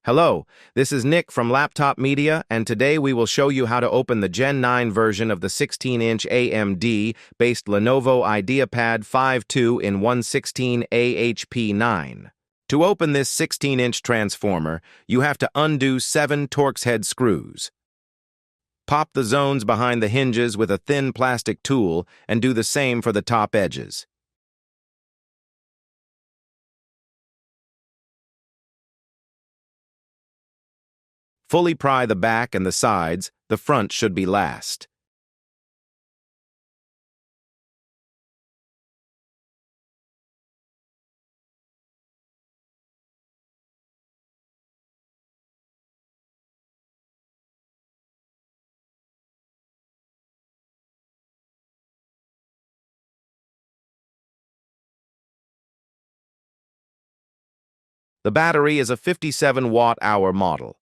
Hello, this is Nick from Laptop Media, and today we will show you how to open the Gen 9 version of the 16-inch AMD-based Lenovo IdeaPad 5.2 in 116 AHP9. To open this 16-inch transformer, you have to undo 7 Torx head screws. Pop the zones behind the hinges with a thin plastic tool and do the same for the top edges. Fully pry the back and the sides, the front should be last. The battery is a 57 watt-hour model.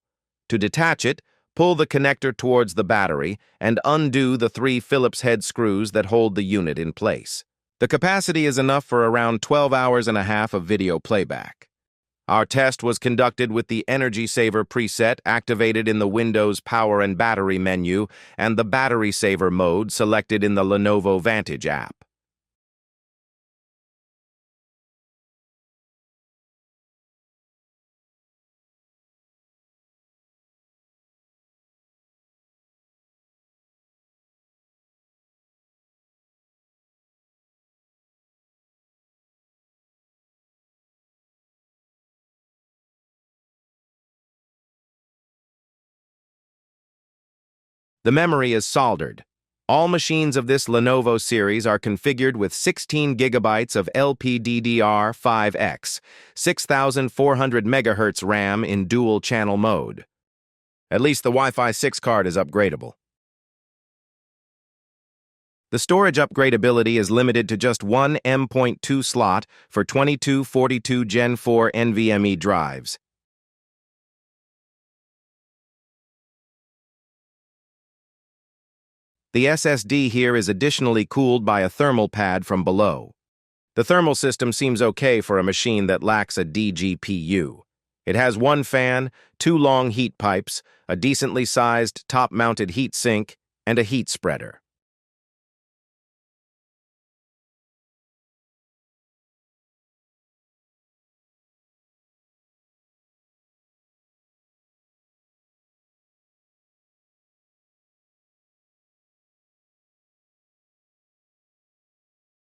To detach it, pull the connector towards the battery and undo the 3 Phillips head screws that hold the unit in place. The capacity is enough for around 12 hours and a half of video playback. Our test was conducted with the Energy Saver preset activated in the Windows Power and Battery menu and the Battery Saver mode selected in the Lenovo Vantage app. The memory is soldered. All machines of this Lenovo series are configured with 16 gigabytes of LPDDR5X, 6400 MHz RAM in dual-channel mode. At least the Wi-Fi 6 card is upgradable. The storage upgradability is limited to just one M.2 slot for 2242 Gen 4 NVMe drives. The SSD here is additionally cooled by a thermal pad from below. The thermal system seems okay for a machine that lacks a DGPU. It has 1 fan, 2 long heat pipes, a decently sized top-mounted heat sink, and a heat spreader.